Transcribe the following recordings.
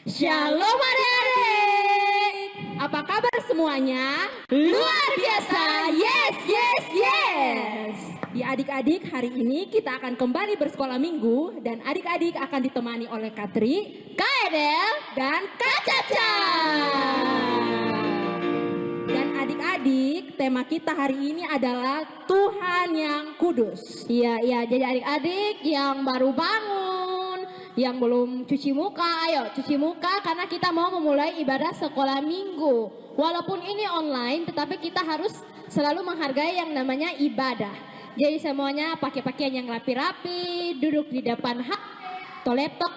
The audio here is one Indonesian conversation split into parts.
Shalom adik-adik. Apa kabar semuanya? Luar biasa. Yes, yes, yes. Ya adik-adik, hari ini kita akan kembali bersekolah minggu dan adik-adik akan ditemani oleh Katri, Kak Edel, dan Kak Caca. Dan adik-adik, tema kita hari ini adalah Tuhan yang kudus. Iya, jadi adik-adik yang baru bangun, yang belum cuci muka, ayo cuci muka karena kita mau memulai ibadah sekolah minggu. Walaupun ini online, tetapi kita harus selalu menghargai yang namanya ibadah. Jadi semuanya pakai pakaian yang rapi-rapi, duduk di depan HP atau laptop,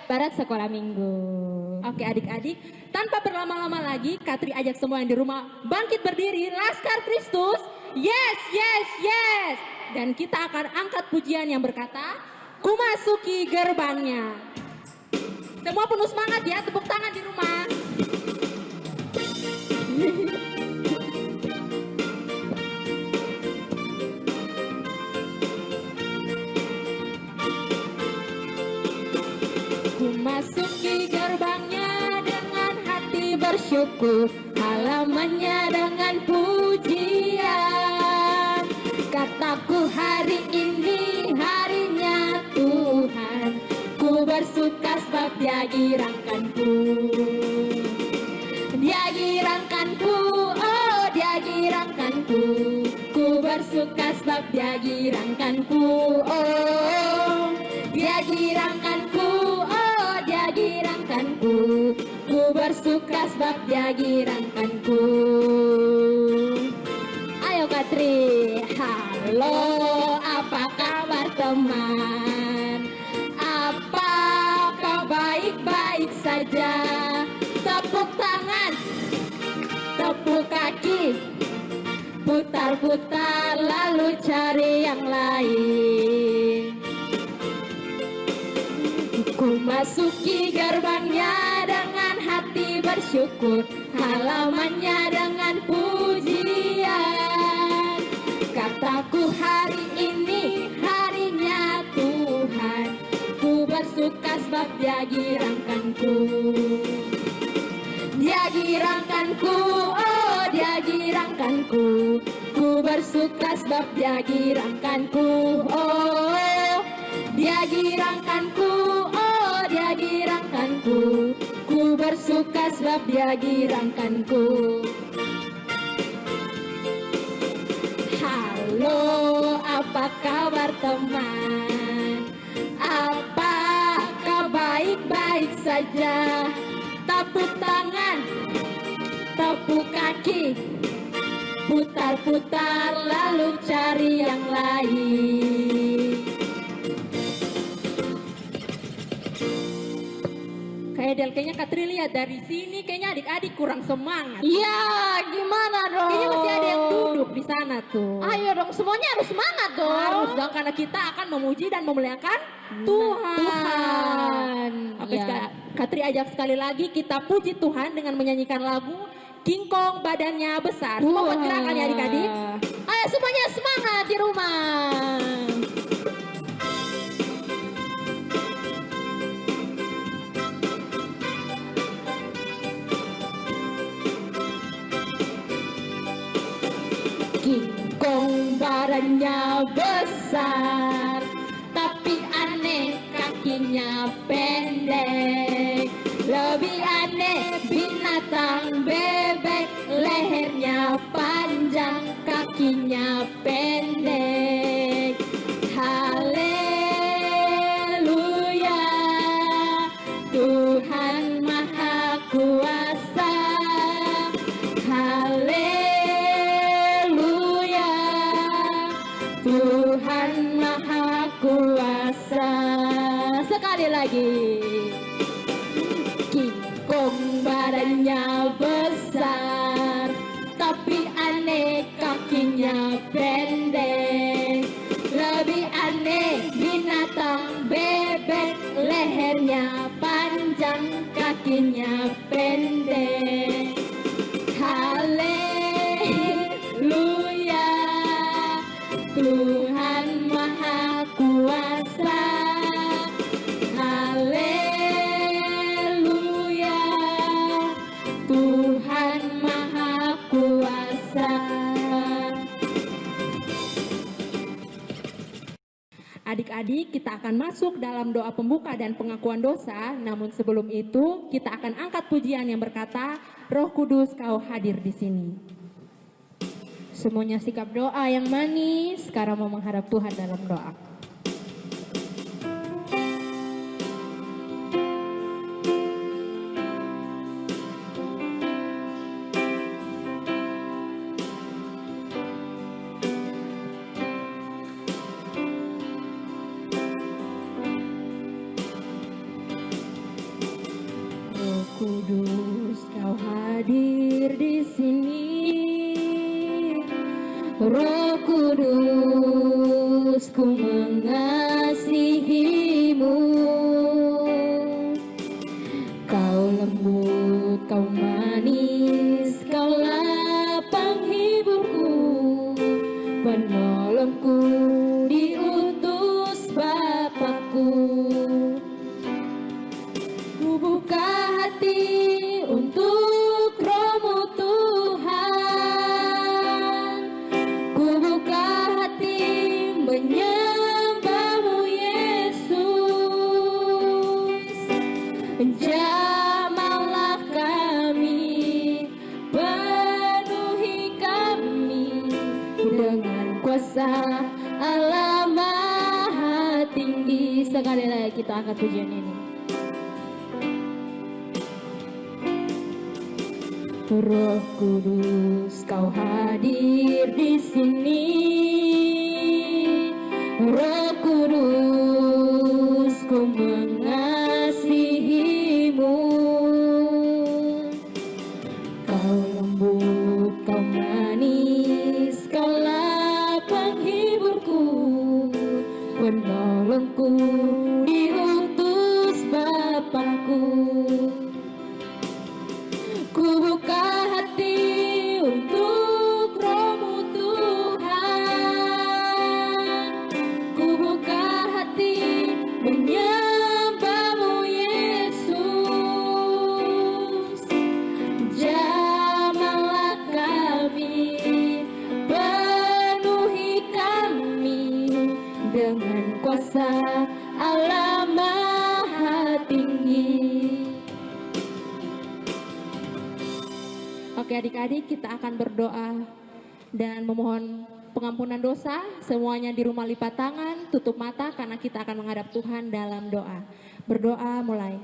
ibadah sekolah minggu. Oke adik-adik, tanpa berlama-lama lagi, Katri ajak semua yang di rumah bangkit berdiri, Laskar Kristus. Yes, yes, yes. Dan kita akan angkat pujian yang berkata, Ku masuki gerbangnya. Semua penuh semangat ya, tepuk tangan di rumah. Ku masuki gerbangnya dengan hati bersyukur, halamannya dengan pujian. Kataku hari ini harinya Tuhan, ku bersuka sebab Dia girangkanku. Dia girangkanku, oh Dia girangkanku. Ku bersuka sebab Dia girangkanku, oh Dia girangkanku, oh Dia girangkanku. Ku bersuka sebab Dia girangkanku. Ayo Katri. Halo, apa kabar teman? Apakah baik-baik saja? Tepuk tangan, tepuk kaki, putar-putar lalu cari yang lain. Ku masuki gerbangnya dengan hati bersyukur, halamannya dengan pujian. Kataku hari ini harinya Tuhan, ku bersuka sebab Dia girangkanku. Dia girangkanku, oh Dia girangkanku. Ku bersuka sebab Dia girangkanku, oh Dia girangkanku, oh Dia girangkanku. Ku bersuka sebab Dia girangkanku. Halo, apa kabar teman? Apakah baik-baik saja? Tepuk tangan, tepuk kaki, putar-putar lalu cari yang lain. Kayaknya Katri lihat dari sini kayaknya adik-adik kurang semangat. Iya, gimana dong? Kayaknya masih ada yang duduk di sana tuh. Ayo dong, semuanya harus semangat dong. Harus dong, karena kita akan memuji dan memuliakan Tuhan. Oke, Ya. Katri ajak sekali lagi kita puji Tuhan dengan menyanyikan lagu King Kong badannya besar. Semua buat gerakan ya adik-adik. Ayo semuanya semangat di rumah. King Kong badannya besar, tapi aneh kakinya pendek. Lebih aneh binatang bebek, lehernya panjang, kakinya pendek. Haleluya, Tuhan Maha Kuasa. Haleluya, Tuhan Maha Kuasa. Sekali lagi. King Kong badannya besar, tapi aneh kakinya pendek. Lebih aneh binatang bebek, lehernya panjang, kakinya pendek. Haleluya, Tuhan Maha Kuasa. Haleluya. adik-adik, kita akan masuk dalam doa pembuka dan pengakuan dosa. Namun sebelum itu, kita akan angkat pujian yang berkata, Roh Kudus kau hadir di sini. Semuanya sikap doa yang manis, sekarang mau menghadap Tuhan dalam doa. Kudus kau hadir di sini, Roh Kudus ku mengasihimu. Kau lembut, kau manis, kaulah penghiburku, penolongku diutus Bapakku. Ku buka hati untuk Roh-Mu Tuhan, ku buka hati menyembah-Mu Yesus. Jamahlah kami, penuhi kami dengan kuasa Allah Maha Tinggi. Sekali lagi kita angkat pujian ini. Roh Kudus kau hadir di sini, Roh Kudus ku mengasihimu. Kau lembut, kau manis, kaulah penghiburku, penolongku diutus Bapakku. Ku buka hati untuk Roh-Mu Tuhan, ku buka hati menyembah-Mu Yesus. Jamahlah kami, penuhi kami dengan kuasa Allah Maha Tinggi. Oke adik-adik, kita akan berdoa dan memohon pengampunan dosa. Semuanya di rumah lipat tangan, tutup mata karena kita akan menghadap Tuhan dalam doa. Berdoa mulai.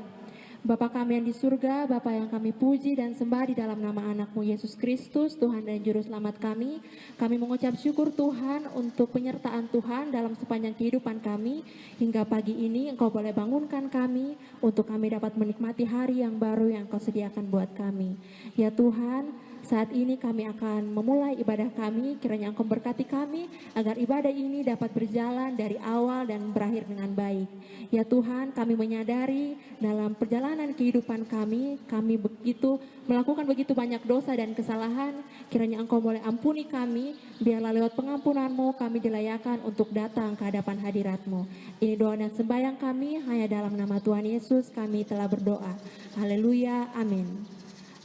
Bapa kami yang di surga, Bapa yang kami puji dan sembah di dalam nama anak-Mu Yesus Kristus, Tuhan dan Juru Selamat kami. Kami mengucap syukur Tuhan untuk penyertaan Tuhan dalam sepanjang kehidupan kami. Hingga pagi ini Engkau boleh bangunkan kami untuk kami dapat menikmati hari yang baru yang Engkau sediakan buat kami. Ya Tuhan, saat ini kami akan memulai ibadah kami, kiranya Engkau berkati kami agar ibadah ini dapat berjalan dari awal dan berakhir dengan baik. Ya Tuhan, kami menyadari dalam perjalanan kehidupan kami begitu melakukan begitu banyak dosa dan kesalahan. Kiranya Engkau boleh ampuni kami, biarlah lewat pengampunan-Mu kami dilayakan untuk datang ke hadapan hadirat-Mu. Ini doa dan sembahyang kami, hanya dalam nama Tuhan Yesus kami telah berdoa. Haleluya, amin.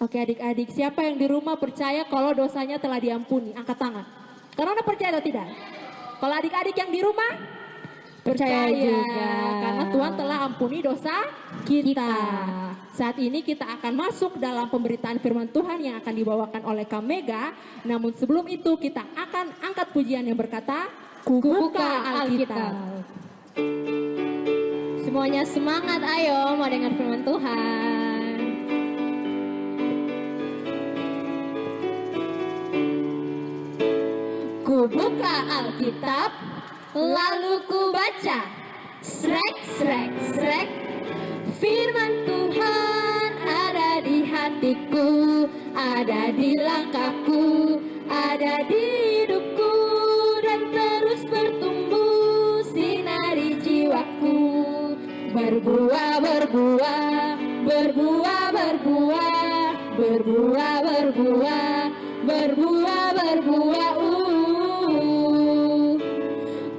Oke adik-adik, siapa yang di rumah percaya kalau dosanya telah diampuni? Angkat tangan. Karena percaya atau tidak? Kalau adik-adik yang di rumah percaya juga, karena Tuhan telah ampuni dosa kita. Saat ini kita akan masuk dalam pemberitaan firman Tuhan yang akan dibawakan oleh Kamega. Namun sebelum itu kita akan angkat pujian yang berkata, Ku buka Alkitab. Semuanya semangat, ayo mau dengar firman Tuhan. Ku buka Alkitab, lalu ku baca, srek, srek, srek. Firman Tuhan ada di hatiku, ada di langkahku, ada di hidupku, dan terus bertumbuh sinari jiwaku. Berbuah, berbuah, berbuah, berbuah, berbuah, berbuah, berbuah, berbuah.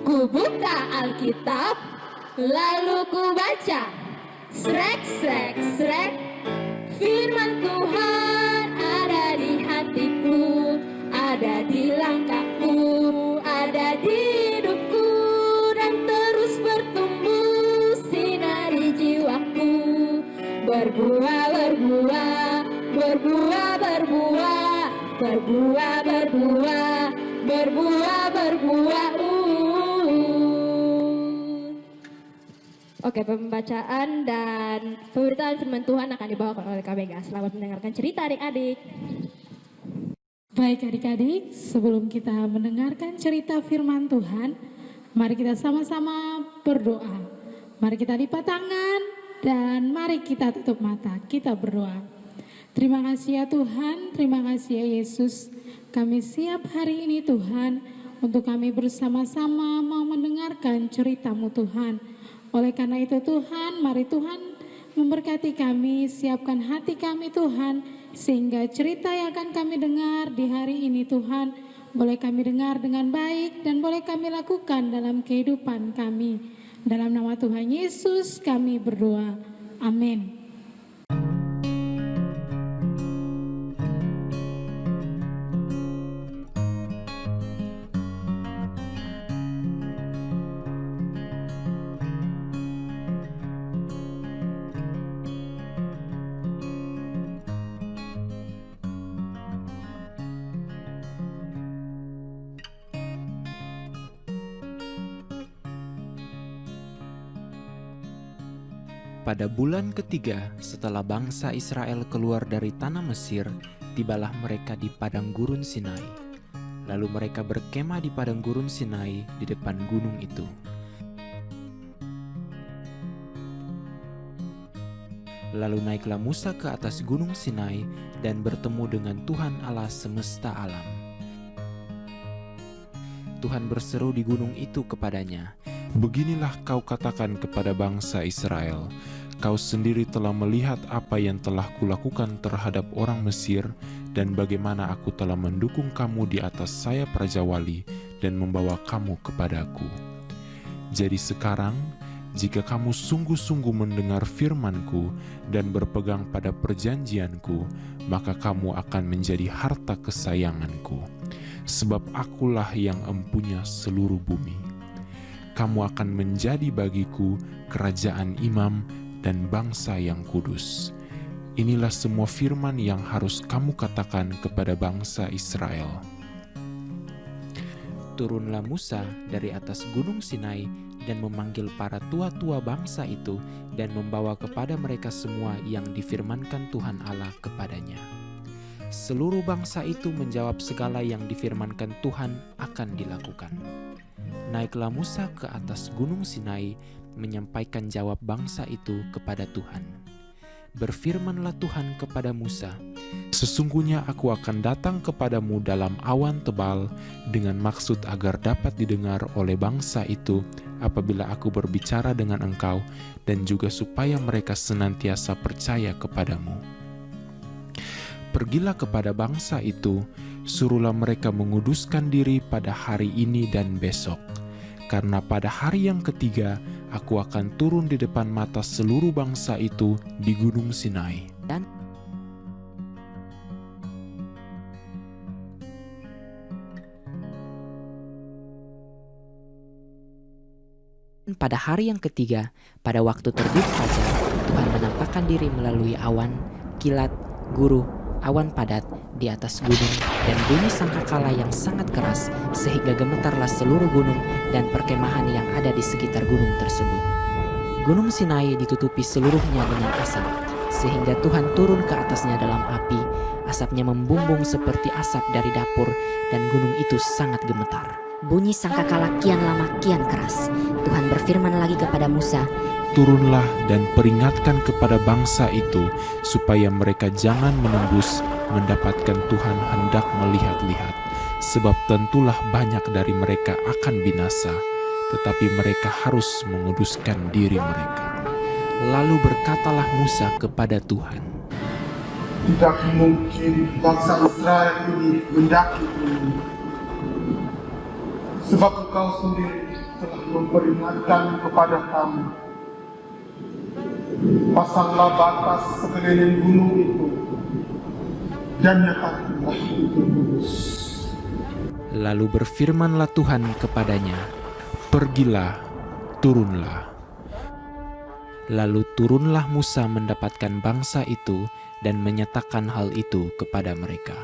Ku buka Alkitab, lalu ku baca, srek, srek, srek. Firman Tuhan ada di hatiku, ada di langkahku, ada di hidupku, dan terus berbuah, berbuah, berbuah, berbuah, berbuah, berbuah, berbuah, berbuah. Oke, pembacaan dan pemberitaan firman Tuhan akan dibawakan oleh KBG. Selamat mendengarkan cerita adik-adik. Baik adik-adik, sebelum kita mendengarkan cerita firman Tuhan, mari kita sama-sama berdoa. Mari kita lipat tangan dan mari kita tutup mata, kita berdoa. Terima kasih ya Tuhan, terima kasih ya Yesus. Kami siap hari ini Tuhan, untuk kami bersama-sama mau mendengarkan cerita-Mu Tuhan. Oleh karena itu Tuhan, mari Tuhan memberkati kami, siapkan hati kami Tuhan, sehingga cerita yang akan kami dengar di hari ini Tuhan, boleh kami dengar dengan baik dan boleh kami lakukan dalam kehidupan kami. Dalam nama Tuhan Yesus kami berdoa. Amin. Pada bulan ketiga setelah bangsa Israel keluar dari tanah Mesir, tibalah mereka di padang gurun Sinai. Lalu mereka berkemah di padang gurun Sinai di depan gunung itu. Lalu naiklah Musa ke atas gunung Sinai dan bertemu dengan Tuhan Allah semesta alam. Tuhan berseru di gunung itu kepadanya, "Beginilah kau katakan kepada bangsa Israel, kau sendiri telah melihat apa yang telah kulakukan terhadap orang Mesir dan bagaimana aku telah mendukung kamu di atas sayap Raja Wali dan membawa kamu kepadaku. Jadi sekarang, jika kamu sungguh-sungguh mendengar firman-Ku dan berpegang pada perjanjian-Ku, maka kamu akan menjadi harta kesayangan-Ku, sebab akulah yang empunya seluruh bumi. Kamu akan menjadi bagiku kerajaan imam dan bangsa yang kudus. Inilah semua firman yang harus kamu katakan kepada bangsa Israel." Turunlah Musa dari atas gunung Sinai dan memanggil para tua-tua bangsa itu dan membawa kepada mereka semua yang difirmankan Tuhan Allah kepadanya. Seluruh bangsa itu menjawab segala yang difirmankan Tuhan akan dilakukan. Naiklah Musa ke atas gunung Sinai menyampaikan jawab bangsa itu kepada Tuhan. Berfirmanlah Tuhan kepada Musa, "Sesungguhnya aku akan datang kepadamu dalam awan tebal dengan maksud agar dapat didengar oleh bangsa itu apabila aku berbicara dengan engkau dan juga supaya mereka senantiasa percaya kepadamu. Pergilah kepada bangsa itu, suruhlah mereka menguduskan diri pada hari ini dan besok. Karena pada hari yang ketiga, aku akan turun di depan mata seluruh bangsa itu di gunung Sinai." dan pada hari yang ketiga, pada waktu terbit fajar, Tuhan menampakkan diri melalui awan, kilat, guruh, awan padat di atas gunung, dan bunyi sangkakala yang sangat keras, sehingga gemetarlah seluruh gunung dan perkemahan yang ada di sekitar gunung tersebut. Gunung Sinai ditutupi seluruhnya dengan asap, sehingga Tuhan turun ke atasnya dalam api. Asapnya membumbung seperti asap dari dapur, dan gunung itu sangat gemetar. Bunyi sangkakala kian lama kian keras. Tuhan berfirman lagi kepada Musa, "Turunlah dan peringatkan kepada bangsa itu, supaya mereka jangan menembus mendapatkan Tuhan hendak melihat-lihat. Sebab tentulah banyak dari mereka akan binasa, tetapi mereka harus menguduskan diri mereka." Lalu berkatalah Musa kepada Tuhan, "Tidak mungkin bangsa Israel ini mendaki gunung, sebab Engkau sendiri telah memperingatkan kepada kami. Pasanglah batas sekeliling gunung itu, dan nyatakanlah itu kudus." Lalu berfirmanlah Tuhan kepadanya, "Pergilah, turunlah." Lalu turunlah Musa mendapatkan bangsa itu dan menyatakan hal itu kepada mereka.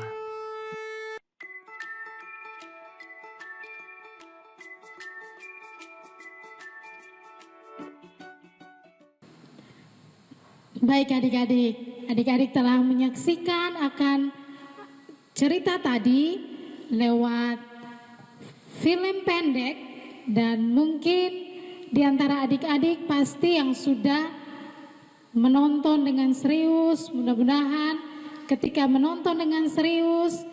Baik adik-adik telah menyaksikan akan cerita tadi lewat film pendek, dan mungkin di antara adik-adik pasti yang sudah menonton dengan serius. Mudah-mudahan ketika menonton dengan serius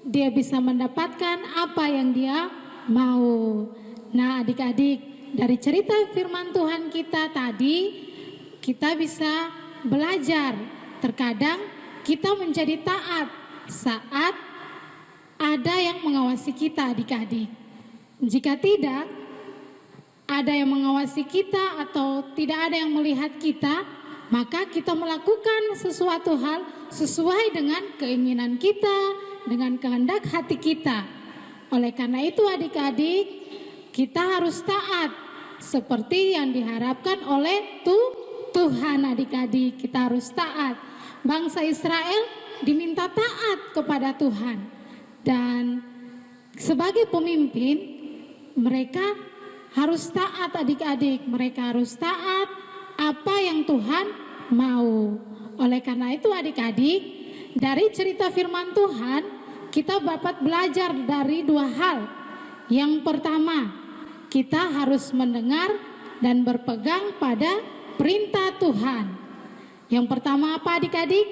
dia bisa mendapatkan apa yang dia mau. Nah adik-adik, dari cerita firman Tuhan kita tadi kita bisa belajar. Terkadang kita menjadi taat saat ada yang mengawasi kita adik-adik. Jika tidak ada yang mengawasi kita atau tidak ada yang melihat kita, maka kita melakukan sesuatu hal sesuai dengan keinginan kita, dengan kehendak hati kita. Oleh karena itu adik-adik, kita harus taat seperti yang diharapkan oleh Tuhan adik-adik. Kita harus taat. Bangsa Israel diminta taat kepada Tuhan. Dan sebagai pemimpin mereka harus taat adik-adik. Mereka harus taat apa yang Tuhan mau. Oleh karena itu adik-adik, dari cerita firman Tuhan kita dapat belajar dari dua hal. Yang pertama, kita harus mendengar dan berpegang pada perintah Tuhan. Yang pertama apa adik-adik?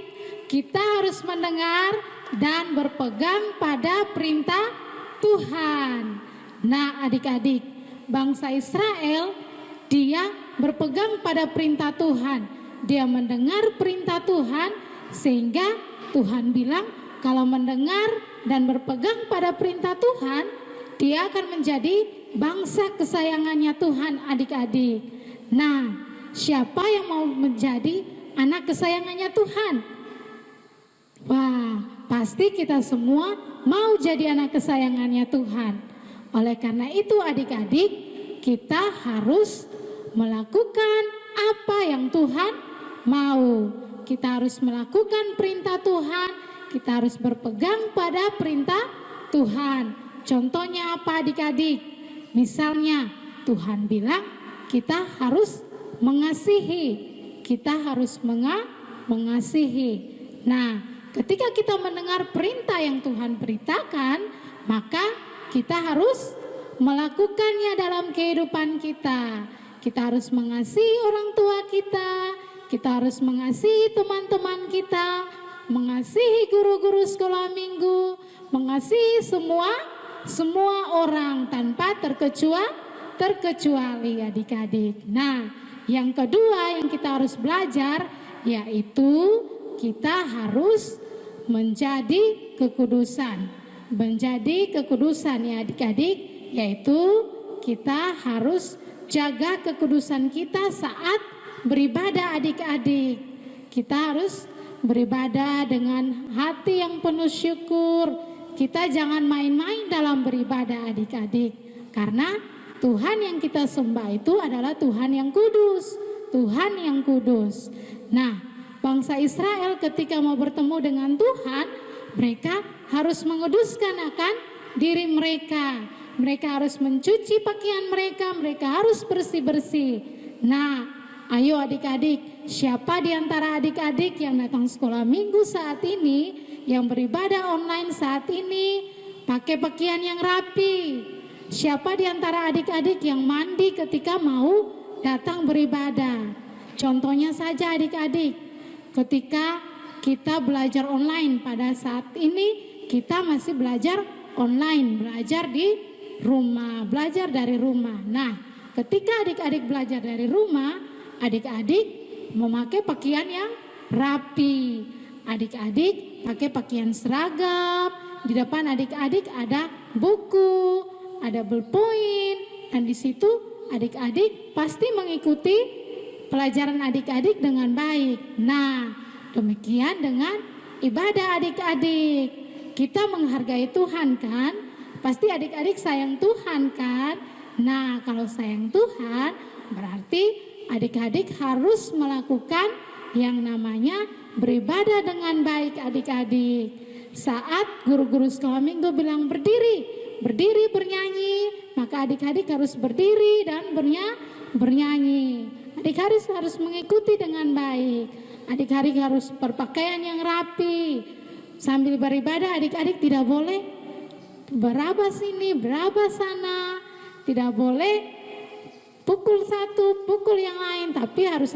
Kita harus mendengar dan berpegang pada perintah Tuhan. Nah adik-adik, bangsa Israel dia berpegang pada perintah Tuhan. Dia mendengar perintah Tuhan, sehingga Tuhan bilang kalau mendengar dan berpegang pada perintah Tuhan, dia akan menjadi bangsa kesayangannya Tuhan adik-adik. Nah, siapa yang mau menjadi anak kesayangannya Tuhan? Wah, pasti kita semua mau jadi anak kesayangannya Tuhan. Oleh karena itu adik-adik, kita harus melakukan apa yang Tuhan mau. Kita harus melakukan perintah Tuhan, kita harus berpegang pada perintah Tuhan. Contohnya apa adik-adik? Misalnya Tuhan bilang kita harus mengasihi, kita harus mengasihi. Nah, ketika kita mendengar perintah yang Tuhan perintahkan, maka kita harus melakukannya dalam kehidupan kita. Kita harus mengasihi orang tua kita harus mengasihi teman-teman kita, mengasihi guru-guru sekolah minggu, mengasihi semua orang tanpa terkecuali adik-adik. Nah, yang kedua yang kita harus belajar yaitu kita harus menjadi kekudusan. Menjadi kekudusan ya adik-adik, yaitu kita harus jaga kekudusan kita saat beribadah adik-adik. Kita harus beribadah dengan hati yang penuh syukur. Kita jangan main-main dalam beribadah adik-adik. Karena Tuhan yang kita sembah itu adalah Tuhan yang kudus. Tuhan yang kudus. Nah, bangsa Israel ketika mau bertemu dengan Tuhan, mereka harus menguduskan akan diri mereka. Mereka harus mencuci pakaian mereka, mereka harus bersih-bersih. Nah, ayo adik-adik, siapa di antara adik-adik yang datang sekolah minggu saat ini, yang beribadah online saat ini, pakai pakaian yang rapi? Siapa di antara adik-adik yang mandi ketika mau datang beribadah? Contohnya saja adik-adik, ketika kita belajar online pada saat ini, kita masih belajar online, belajar di rumah, belajar dari rumah. Nah, ketika adik-adik belajar dari rumah, adik-adik memakai pakaian yang rapi. Adik-adik pakai pakaian seragam. Di depan adik-adik ada buku, ada ballpoint, dan di situ adik-adik pasti mengikuti pelajaran adik-adik dengan baik. Nah, demikian dengan ibadah adik-adik. Kita menghargai Tuhan kan? Pasti adik-adik sayang Tuhan kan? Nah, kalau sayang Tuhan berarti Adik-adik harus melakukan yang namanya beribadah dengan baik adik-adik. Saat guru-guru sekolah minggu bilang berdiri bernyanyi, maka adik-adik harus berdiri dan bernyanyi. Adik-adik harus mengikuti dengan baik. Adik-adik harus berpakaian yang rapi. Sambil beribadah adik-adik tidak boleh beraba sini, beraba sana. Tidak boleh pukul satu, pukul yang lain, tapi harus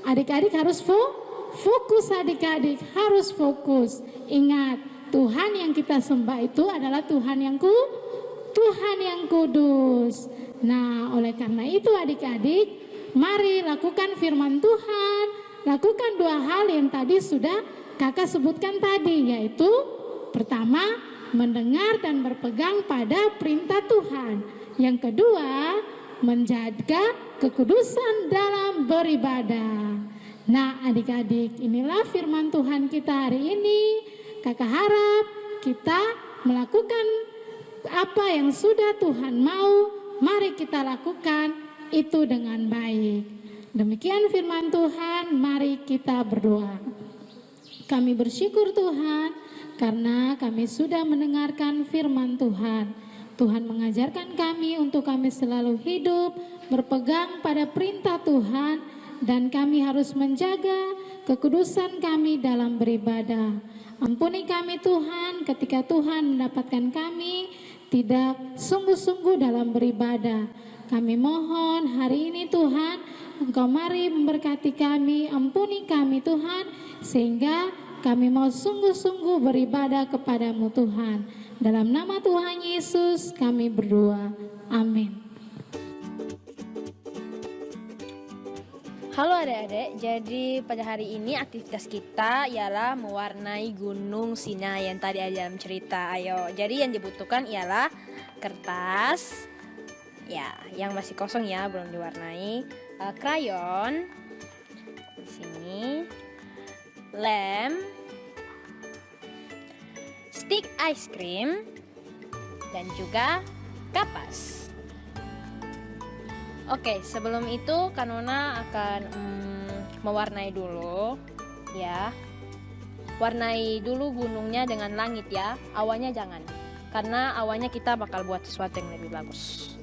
adik-adik harus fokus, adik-adik harus fokus. Ingat, Tuhan yang kita sembah itu adalah Tuhan yang kudus. Nah, oleh karena itu adik-adik, mari lakukan firman Tuhan, lakukan 2 hal yang tadi sudah kakak sebutkan tadi, yaitu pertama, mendengar dan berpegang pada perintah Tuhan. Yang kedua, menjaga kekudusan dalam beribadah. Nah adik-adik, inilah firman Tuhan kita hari ini. Kakak harap kita melakukan apa yang sudah Tuhan mau, mari kita lakukan itu dengan baik. Demikian firman Tuhan, mari kita berdoa. Kami bersyukur Tuhan karena kami sudah mendengarkan firman Tuhan. Tuhan mengajarkan kami untuk kami selalu hidup berpegang pada perintah Tuhan, dan kami harus menjaga kekudusan kami dalam beribadah. Ampuni kami Tuhan ketika Tuhan mendapatkan kami tidak sungguh-sungguh dalam beribadah. Kami mohon hari ini Tuhan, Engkau mari memberkati kami, ampuni kami Tuhan, sehingga kami mau sungguh-sungguh beribadah kepadamu Tuhan. Dalam nama Tuhan Yesus kami berdoa. Amin. Halo adik-adik, jadi pada hari ini aktivitas kita ialah mewarnai Gunung Sinai yang tadi ada dalam cerita. Ayo, jadi yang dibutuhkan ialah kertas, ya, yang masih kosong ya, belum diwarnai, krayon, di sini, lem, stik ice cream, dan juga kapas. Oke, sebelum itu Kanona akan mewarnai dulu ya. Warnai dulu gunungnya dengan langit ya. Awannya jangan, karena awannya kita bakal buat sesuatu yang lebih bagus.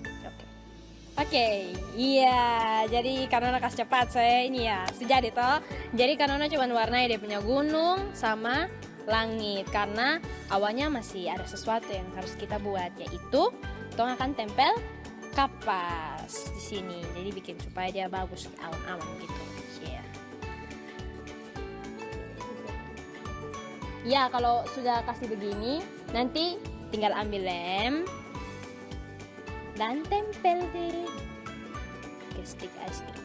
Oke, iya. Jadi Kanona kasih cepat saya ini ya. Sejadi toh. Jadi Kanona cuma warnai dia punya gunung sama langit, karena awannya masih ada sesuatu yang harus kita buat, yaitu tong akan tempel kapas di sini. Jadi bikin supaya dia bagus awan-awan gitu. Ya. Ya, kalau sudah kasih begini, nanti tinggal ambil lem dan tempel deh ke stick ice cream.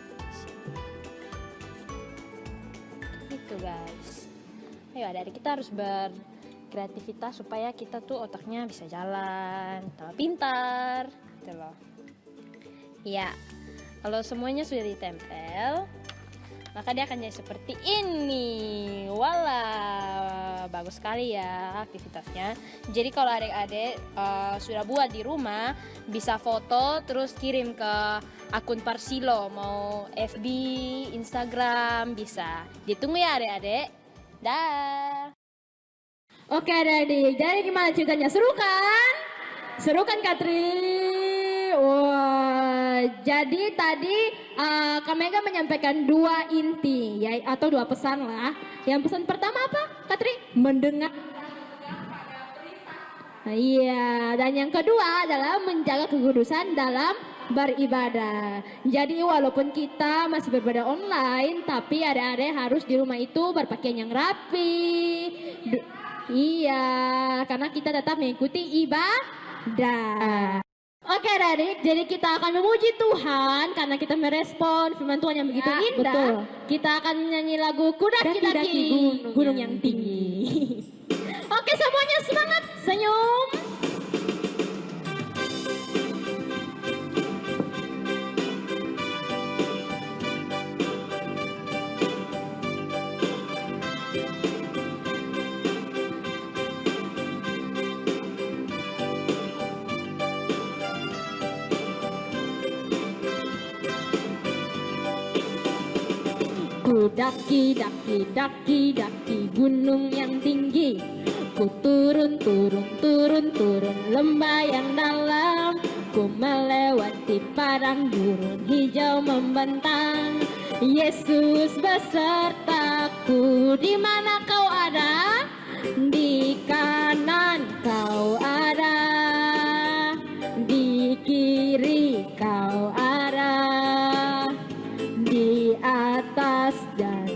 Gitu guys. Ayo adik-adik, kita harus berkreativitas supaya kita tuh otaknya bisa jalan, tambah pintar, gitu loh. Ya, kalau semuanya sudah ditempel, maka dia akan jadi seperti ini. Walah, bagus sekali ya aktivitasnya. Jadi kalau adik-adik sudah buat di rumah, bisa foto terus kirim ke akun Parsilo, mau FB, Instagram, bisa. Ditunggu ya adik-adik. Dah. Oke adik-adik, jadi gimana ceritanya? Seru kan? Seru kan Katri? Wah, jadi tadi Kak Mega menyampaikan 2 inti ya, atau 2 pesan lah. Yang pesan pertama apa Katri? Mendengar. Nah, iya, dan yang kedua adalah menjaga kekudusan dalam beribadah. Jadi walaupun kita masih beribadah online, tapi adik-adik harus di rumah itu berpakaian yang rapi. Iya, karena kita tetap mengikuti ibadah. Oke adik-adik, jadi kita akan memuji Tuhan karena kita merespon firman Tuhan yang begitu indah. Betul. Kita akan menyanyi lagu Kudaki-daki gunung yang tinggi. Oke, semuanya semangat, senyum. Ku daki gunung yang tinggi. Ku turun lembah yang dalam. Ku melewati padang gurun hijau membentang. Yesus besertaku. Di mana kau ada? Di kanan kau ada, di kiri kau ada, di atas dan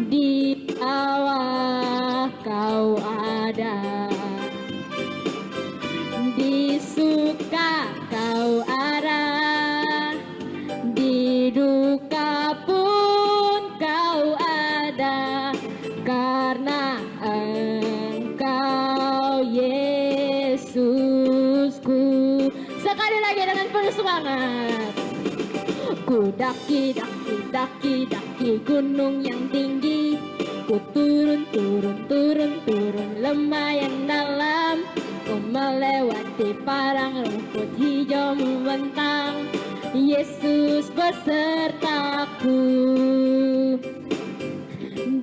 di bawah kau ada, di suka kau ada, di duka pun kau ada, karena Engkau Yesusku. Sekali lagi dengan penuh semangat. Ku daki gunung yang tinggi. Ku turun lembah yang dalam. Ku melewati padang rumput hijau membentang. Yesus besertaku.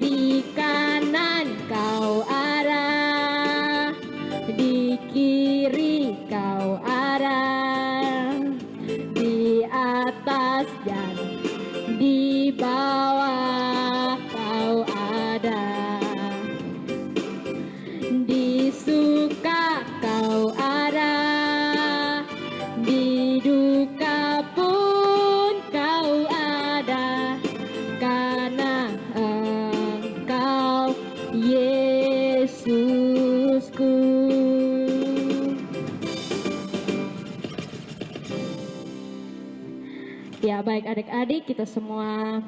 Di kanan kau ada, di kiri kau ada, di atas dan di bawah kau ada, di suka kau ada, di duka pun kau ada, karena Engkau Yesusku. Ya, baik adik-adik, kita semua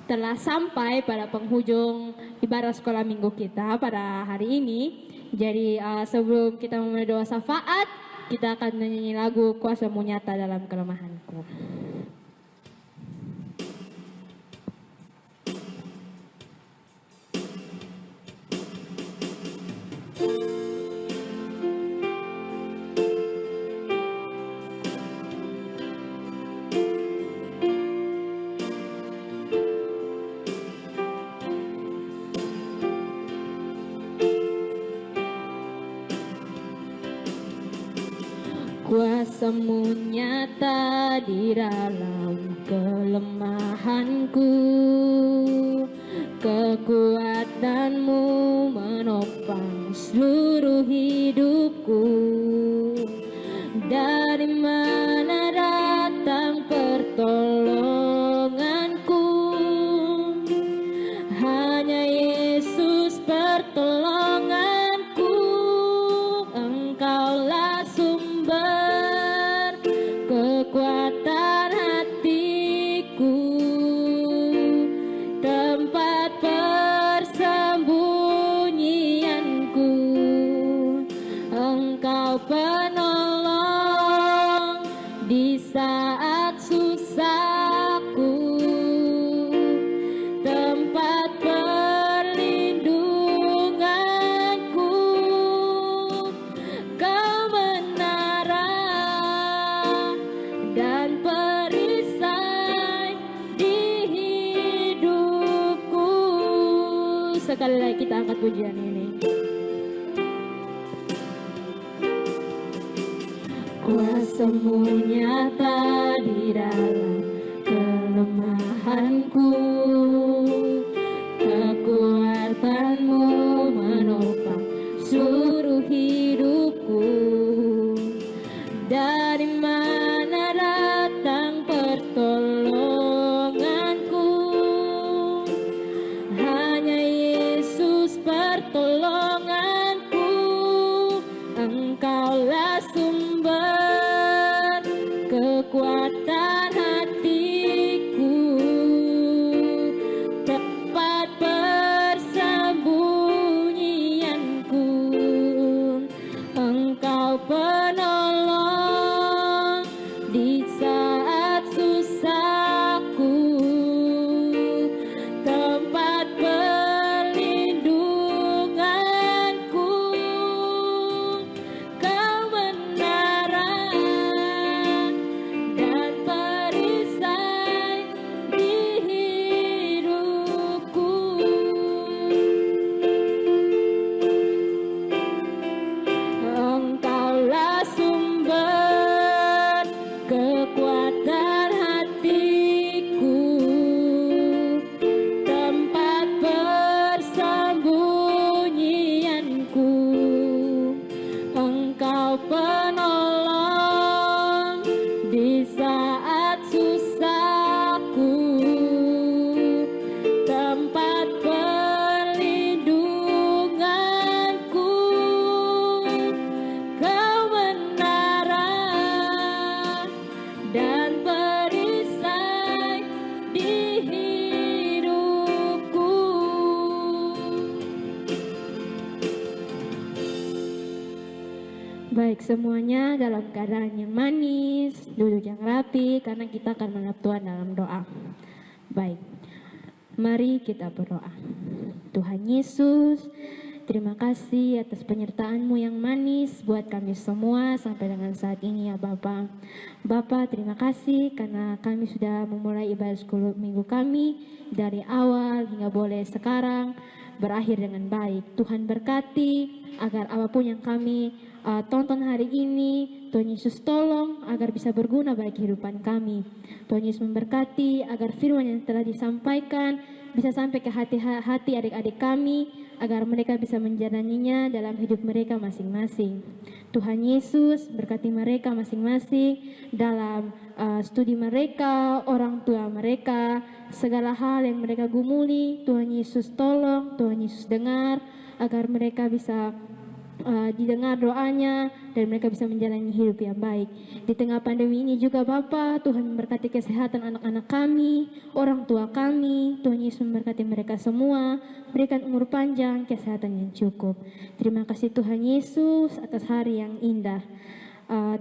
telah sampai pada penghujung ibadah sekolah minggu kita pada hari ini. Jadi sebelum kita memulai doa syafaat, kita akan menyanyi lagu Kuasa-Mu Nyata Dalam Kelemahanku. Kuasa-Mu nyata di dalam kelemahanku, kekuatan-Mu menopang seluruh hidupku. Dari mana datang pertolonganku? Hanya Yesus pertolonganku. Engkaulah sumber kekuatan hatiku, tempat persembunyianku. Engkau penolong di saat susahku, tempat perlindunganku. Kebenaran dan perisai di hidupku. Sekali lagi kita angkat pujian ini. Kuasa-Mu nyata di dalam kelemahanku, kekuatan-Mu menopang seluruh hidupku. Dari mana datang pertolonganku? Hanya Yesus pertolonganku. Engkaulah sumber kekuatan hatiku, Baik semuanya dalam keadaan yang manis, duduk yang rapi karena kita akan menghadap Tuhan dalam doa. Baik, mari kita berdoa. Tuhan Yesus, terima kasih atas penyertaan-Mu yang manis buat kami semua sampai dengan saat ini ya Bapa. Bapa, terima kasih karena kami sudah memulai ibadah 10 minggu kami dari awal hingga boleh sekarang berakhir dengan baik. Tuhan berkati agar apapun yang kami tonton hari ini, Tuhan Yesus tolong agar bisa berguna bagi kehidupan kami. Tuhan Yesus memberkati agar firman yang telah disampaikan bisa sampai ke hati-hati adik-adik kami, agar mereka bisa menjalaninya dalam hidup mereka masing-masing. Tuhan Yesus berkati mereka masing-masing dalam studi mereka, orang tua mereka, segala hal yang mereka gumuli. Tuhan Yesus tolong, Tuhan Yesus dengar, agar mereka bisa didengar doanya dan mereka bisa menjalani hidup yang baik. Di tengah pandemi ini juga Bapa, Tuhan memberkati kesehatan anak-anak kami, orang tua kami. Tuhan Yesus memberkati mereka semua, berikan umur panjang, kesehatan yang cukup. Terima kasih Tuhan Yesus atas hari yang indah.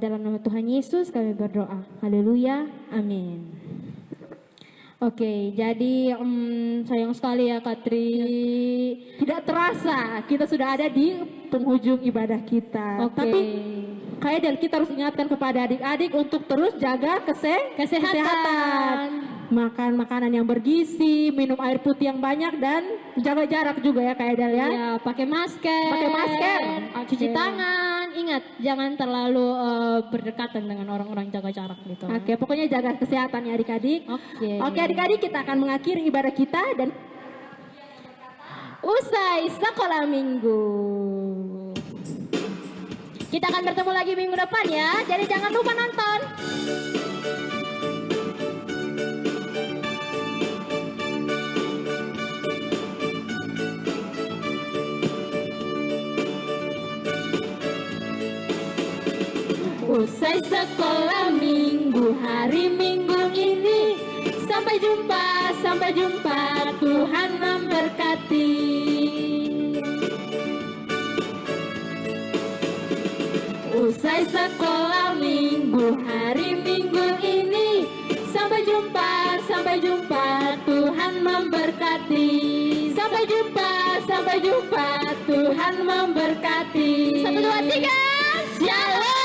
Dalam nama Tuhan Yesus kami berdoa. Haleluya, amin. Oke, jadi sayang sekali ya Katri, tidak terasa kita sudah ada di penghujung ibadah kita. Tapi kayak kita harus ingatkan kepada adik-adik untuk terus jaga kesehatan. Makan makanan yang bergizi, minum air putih yang banyak dan jaga jarak juga ya Kak Edel ya. Iya, pakai masker. Cuci tangan. Ingat, jangan terlalu berdekatan dengan orang-orang, jaga jarak gitu. Oke, pokoknya jaga kesehatan ya adik-adik. Oke, adik-adik, kita akan mengakhiri ibadah kita dan usai sekolah minggu. Kita akan bertemu lagi minggu depan ya. Jadi jangan lupa nonton. Usai sekolah minggu, hari Minggu ini. Sampai jumpa, Tuhan memberkati. Usai sekolah minggu, hari Minggu ini. Sampai jumpa, Tuhan memberkati. Sampai jumpa, Tuhan memberkati. 1, 2, 3. Shalom.